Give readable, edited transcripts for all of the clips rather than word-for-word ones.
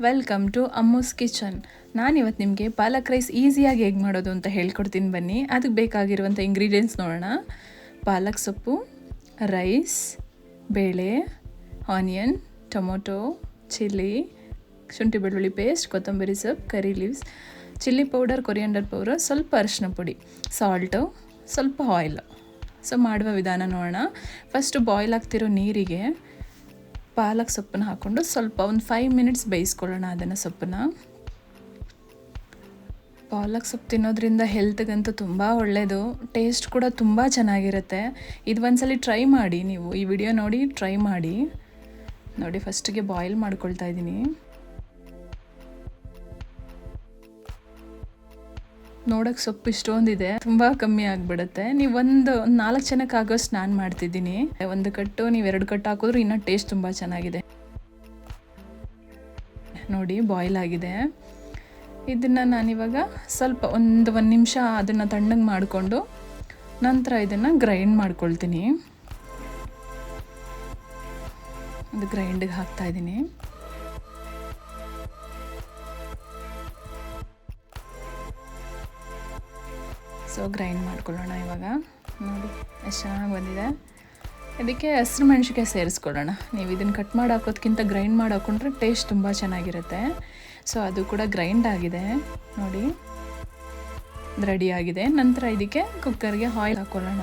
Welcome to Ammu's kitchen. ನಾನಿವತ್ತು ನಿಮಗೆ ಪಾಲಕ್ rice ಈಸಿಯಾಗಿ ಹೇಗೆ ಮಾಡೋದು ಅಂತ ಹೇಳ್ಕೊಡ್ತೀನಿ ಬನ್ನಿ. ಅದಕ್ಕೆ ಬೇಕಾಗಿರುವಂಥ ಇಂಗ್ರೀಡಿಯೆಂಟ್ಸ್ ನೋಡೋಣ. ಪಾಲಕ್ ಸೊಪ್ಪು, ರೈಸ್, ಬೇಳೆ, ಆನಿಯನ್, ಟೊಮೊಟೊ, ಚಿಲ್ಲಿ, ಶುಂಠಿ ಬೆಳ್ಳುಳ್ಳಿ ಪೇಸ್ಟ್, ಕೊತ್ತಂಬರಿ ಸೊಪ್ಪು, ಕರಿ leaves, chilli powder, coriander powder, ಸ್ವಲ್ಪ ಅರಿಶಿನ ಪುಡಿ, ಸಾಲ್ಟು, ಸ್ವಲ್ಪ ಆಯಿಲ್. ಸೊ ಮಾಡುವ ವಿಧಾನ ನೋಡೋಣ. ಫಸ್ಟು ಬಾಯ್ಲ್ ಆಗ್ತಿರೋ ನೀರಿಗೆ ಪಾಲಕ್ ಸೊಪ್ಪನ್ನ ಹಾಕ್ಕೊಂಡು ಸ್ವಲ್ಪ ಒಂದು 5 ಮಿನಿಟ್ಸ್ ಬೇಯಿಸ್ಕೊಳ್ಳೋಣ. ಅದನ್ನು ಸೊಪ್ಪನ್ನು ಪಾಲಕ್ ಸೊಪ್ಪು ತಿನ್ನೋದ್ರಿಂದ ಹೆಲ್ತ್ಗಂತೂ ತುಂಬ ಒಳ್ಳೆಯದು, ಟೇಸ್ಟ್ ಕೂಡ ತುಂಬ ಚೆನ್ನಾಗಿರುತ್ತೆ. ಇದು ಒಂದ್ಸಲಿ ಟ್ರೈ ಮಾಡಿ, ನೀವು ಈ ವಿಡಿಯೋ ನೋಡಿ ಟ್ರೈ ಮಾಡಿ. ನೋಡಿ ಫಸ್ಟಿಗೆ ಬಾಯ್ಲ್ ಮಾಡ್ಕೊಳ್ತಾ ಇದ್ದೀನಿ. ನೋಡೋಕ್ಕೆ ಸೊಪ್ಪು ಇಷ್ಟೊಂದಿದೆ, ತುಂಬ ಕಮ್ಮಿ ಆಗಿಬಿಡುತ್ತೆ. ನೀವು ಒಂದು 4 ಜನಕ್ಕೆ ಆಗೋಷ್ಟು ನಾನು ಮಾಡ್ತಿದ್ದೀನಿ. ಒಂದು ಕಟ್ಟು ನೀವು 2 ಕಟ್ಟು ಹಾಕಿದ್ರೂ ಇನ್ನೂ ಟೇಸ್ಟ್ ತುಂಬ ಚೆನ್ನಾಗಿದೆ. ನೋಡಿ ಬಾಯ್ಲ್ ಆಗಿದೆ. ಇದನ್ನು ನಾನಿವಾಗ ಸ್ವಲ್ಪ ಒಂದು ನಿಮಿಷ ಅದನ್ನು ತಣ್ಣಗೆ ಮಾಡಿಕೊಂಡು ನಂತರ ಇದನ್ನು ಗ್ರೈಂಡ್ ಮಾಡ್ಕೊಳ್ತೀನಿ. ಅದು ಗ್ರೈಂಡಿಗೆ ಹಾಕ್ತಾಯಿದ್ದೀನಿ. ಸೊ ಗ್ರೈಂಡ್ ಮಾಡ್ಕೊಳ್ಳೋಣ ಇವಾಗ. ನೋಡಿ ಎಷ್ಟು ಚೆನ್ನಾಗಿ ಬಂದಿದೆ. ಇದಕ್ಕೆ ಹಸಿರು ಮೆಣಸಿನ್ಕಾಯಿ ಸೇರಿಸ್ಕೊಳ್ಳೋಣ. ನೀವು ಇದನ್ನು ಕಟ್ ಮಾಡಿ ಹಾಕೋದಕ್ಕಿಂತ ಗ್ರೈಂಡ್ ಮಾಡಿ ಹಾಕ್ಕೊಂಡ್ರೆ ಟೇಸ್ಟ್ ತುಂಬ ಚೆನ್ನಾಗಿರುತ್ತೆ. ಸೊ ಅದು ಕೂಡ ಗ್ರೈಂಡ್ ಆಗಿದೆ. ನೋಡಿ ರೆಡಿ ಆಗಿದೆ. ನಂತರ ಇದಕ್ಕೆ ಕುಕ್ಕರ್ಗೆ ಆಯಿಲ್ ಹಾಕ್ಕೊಳ್ಳೋಣ.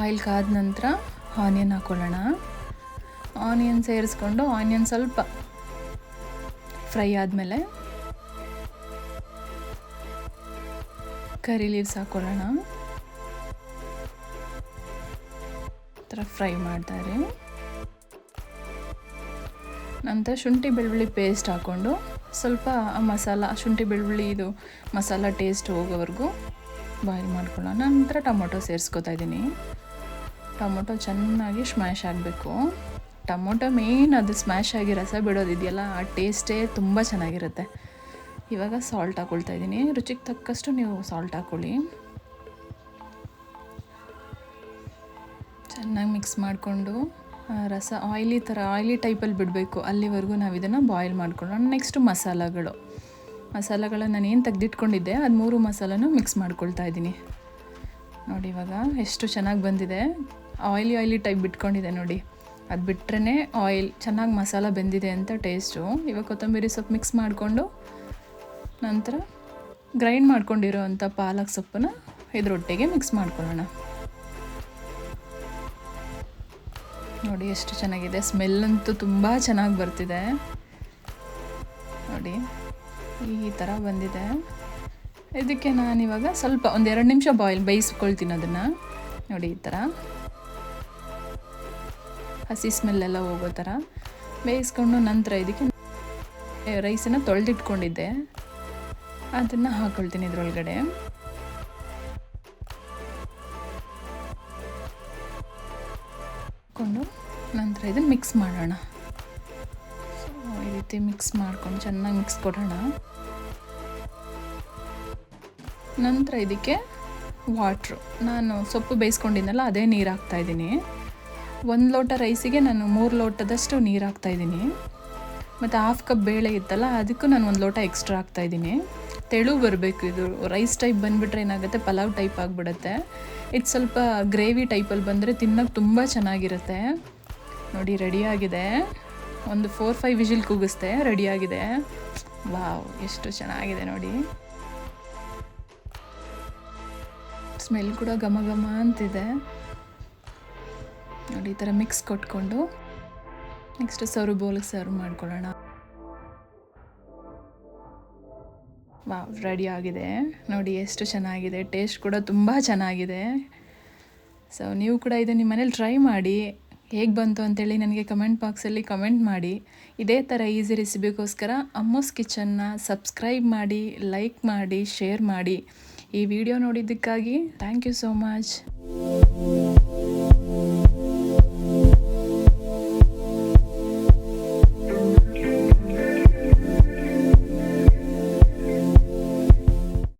ಆಯಿಲ್ ಕಾದ ನಂತರ ಆನಿಯನ್ ಹಾಕ್ಕೊಳ್ಳೋಣ. ಆನಿಯನ್ ಸೇರಿಸ್ಕೊಂಡು ಆನಿಯನ್ ಸ್ವಲ್ಪ ಫ್ರೈ ಆದಮೇಲೆ ಕರಿ ಲೀವ್ಸ್ ಹಾಕ್ಕೊಳ್ಳೋಣ. ಥರ ಫ್ರೈ ಮಾಡ್ತಾರೆ. ನಂತರ ಶುಂಠಿ ಬೆಳ್ಳುಳ್ಳಿ ಪೇಸ್ಟ್ ಹಾಕ್ಕೊಂಡು ಸ್ವಲ್ಪ ಮಸಾಲ, ಶುಂಠಿ ಬೆಳ್ಳುಳ್ಳಿ ಇದು ಮಸಾಲ ಟೇಸ್ಟ್ ಹೋಗೋವರೆಗೂ ಬಾಯ್ಲ್ ಮಾಡ್ಕೊಳ್ಳೋಣ. ನಂತರ ಟೊಮೊಟೊ ಸೇರಿಸ್ಕೊತಾ ಇದ್ದೀನಿ. ಟೊಮೊಟೊ ಚೆನ್ನಾಗಿ ಸ್ಮ್ಯಾಶ್ ಆಗಬೇಕು. ಟೊಮೊಟೊ ಮೇಯ್ನ್ ಅದು ಸ್ಮ್ಯಾಶ್ ಆಗಿ ರಸ ಬಿಡೋದಿದೆಯಲ್ಲ, ಆ ಟೇಸ್ಟೇ ತುಂಬ ಚೆನ್ನಾಗಿರುತ್ತೆ. ಇವಾಗ ಸಾಲ್ಟ್ ಹಾಕ್ಕೊಳ್ತಾ ಇದ್ದೀನಿ. ರುಚಿಗೆ ತಕ್ಕಷ್ಟು ನೀವು ಸಾಲ್ಟ್ ಹಾಕ್ಕೊಳ್ಳಿ. ಚೆನ್ನಾಗಿ ಮಿಕ್ಸ್ ಮಾಡಿಕೊಂಡು ರಸ ಆಯಿಲಿ ಟೈಪಲ್ಲಿ ಬಿಡಬೇಕು, ಅಲ್ಲಿವರೆಗೂ ನಾವು ಇದನ್ನು ಬಾಯ್ಲ್ ಮಾಡ್ಕೊಳ್ಳೋಣ. ನೆಕ್ಸ್ಟು ಮಸಾಲಗಳು ನಾನು ಏನು ತೆಗೆದಿಟ್ಕೊಂಡಿದ್ದೆ ಅದು 3 ಮಸಾಲನೂ ಮಿಕ್ಸ್ ಮಾಡ್ಕೊಳ್ತಾ ಇದ್ದೀನಿ. ನೋಡಿ ಇವಾಗ ಎಷ್ಟು ಚೆನ್ನಾಗಿ ಬಂದಿದೆ. ಆಯಿಲಿ ಟೈಪ್ ಬಿಟ್ಕೊಂಡಿದೆ ನೋಡಿ, ಅದು ಬಿಟ್ರೇ ಆಯಿಲ್ ಚೆನ್ನಾಗಿ ಮಸಾಲ ಬೆಂದಿದೆ ಅಂತ ಟೇಸ್ಟು. ಇವಾಗ ಕೊತ್ತಂಬರಿ ಸೊಪ್ಪು ಮಿಕ್ಸ್ ಮಾಡಿಕೊಂಡು ನಂತರ ಗ್ರೈಂಡ್ ಮಾಡ್ಕೊಂಡಿರೋ ಅಂಥ ಪಾಲಕ್ ಸೊಪ್ಪನ್ನು ಇದರೊಟ್ಟಿಗೆ ಮಿಕ್ಸ್ ಮಾಡ್ಕೊಳ್ಳೋಣ. ನೋಡಿ ಎಷ್ಟು ಚೆನ್ನಾಗಿದೆ. ಸ್ಮೆಲ್ಲಂತೂ ತುಂಬ ಚೆನ್ನಾಗಿ ಬರ್ತಿದೆ. ನೋಡಿ ಈ ಥರ ಬಂದಿದೆ. ಇದಕ್ಕೆ ನಾನಿವಾಗ ಸ್ವಲ್ಪ ಒಂದು 2 ನಿಮಿಷ ಬೇಯಿಸ್ಕೊಳ್ತೀನಿ ಅದನ್ನು. ನೋಡಿ ಈ ಥರ ಹಸಿ ಸ್ಮೆಲ್ಲೆಲ್ಲ ಹೋಗೋ ಥರ ಬೇಯಿಸ್ಕೊಂಡು ನಂತರ ಇದಕ್ಕೆ ರೈಸನ್ನು ತೊಳೆದಿಟ್ಕೊಂಡಿದ್ದೆ ಅದನ್ನು ಹಾಕ್ಕೊಳ್ತೀನಿ ಇದರೊಳಗಡೆ. ಹಾಕ್ಕೊಂಡು ನಂತರ ಇದನ್ನು ಮಿಕ್ಸ್ ಮಾಡೋಣ. ಸೊ ಈ ರೀತಿ ಮಿಕ್ಸ್ ಮಾಡ್ಕೊಂಡು ಚೆನ್ನಾಗಿ ಮಿಕ್ಸ್ ಕೊಡೋಣ. ನಂತರ ಇದಕ್ಕೆ ವಾಟ್ರು, ನಾನು ಸೊಪ್ಪು ಬೇಯಿಸ್ಕೊಂಡಿದ್ದೆನಲ್ಲ ಅದೇ ನೀರು ಹಾಕ್ತಾಯಿದ್ದೀನಿ. 1 ಲೋಟ ರೈಸಿಗೆ ನಾನು 3 ಲೋಟದಷ್ಟು ನೀರು ಹಾಕ್ತಾಯಿದ್ದೀನಿ. ಮತ್ತು 1/2 ಕಪ್ ಬೇಳೆ ಇತ್ತಲ್ಲ ಅದಕ್ಕೂ ನಾನು 1 ಲೋಟ ಎಕ್ಸ್ಟ್ರಾ ಹಾಕ್ತಾಯಿದ್ದೀನಿ. ತೆಳು ಬರಬೇಕು. ಇದು ರೈಸ್ ಟೈಪ್ ಬಂದುಬಿಟ್ರೆ ಏನಾಗುತ್ತೆ, ಪಲಾವ್ ಟೈಪ್ ಆಗಿಬಿಡುತ್ತೆ. ಇದು ಸ್ವಲ್ಪ ಗ್ರೇವಿ ಟೈಪಲ್ಲಿ ಬಂದರೆ ತಿನ್ನೋಕ್ಕೆ ತುಂಬ ಚೆನ್ನಾಗಿರುತ್ತೆ. ನೋಡಿ ರೆಡಿಯಾಗಿದೆ. ಒಂದು 4-5 ವಿಜಿಲ್ ಕೂಗಿಸ್ದೆ, ರೆಡಿಯಾಗಿದೆ. ವಾವ್ ಎಷ್ಟು ಚೆನ್ನಾಗಿದೆ ನೋಡಿ. ಸ್ಮೆಲ್ ಕೂಡ ಘಮ ಘಮ ಅಂತಿದೆ. ನೋಡಿ ಈ ಥರ ಮಿಕ್ಸ್ ಕೊಟ್ಕೊಂಡು ನೆಕ್ಸ್ಟ್ ಬೌಲಿಗೆ ಸರ್ವ್ ಮಾಡ್ಕೊಳ್ಳೋಣ. ವಾವ್ ರೆಡಿ ಆಗಿದೆ. ನೋಡಿ ಎಷ್ಟು ಚೆನ್ನಾಗಿದೆ. ಟೇಸ್ಟ್ ಕೂಡ ತುಂಬ ಚೆನ್ನಾಗಿದೆ. ಸೊ ನೀವು ಕೂಡ ಇದನ್ನು ನಿಮ್ಮ ಮನೇಲಿ ಟ್ರೈ ಮಾಡಿ. ಹೇಗೆ ಬಂತು ಅಂತೇಳಿ ನನಗೆ ಕಮೆಂಟ್ ಬಾಕ್ಸಲ್ಲಿ ಕಮೆಂಟ್ ಮಾಡಿ. ಇದೇ ಥರ ಈಸಿ ರೆಸಿಪಿಗೋಸ್ಕರ ಅಮ್ಮೂಸ್ ಕಿಚನ್ನ ಸಬ್ಸ್ಕ್ರೈಬ್ ಮಾಡಿ, ಲೈಕ್ ಮಾಡಿ, ಶೇರ್ ಮಾಡಿ. ಈ ವಿಡಿಯೋ ನೋಡಿದ್ದಕ್ಕಾಗಿ ಥ್ಯಾಂಕ್ ಯು ಸೋ ಮಚ್.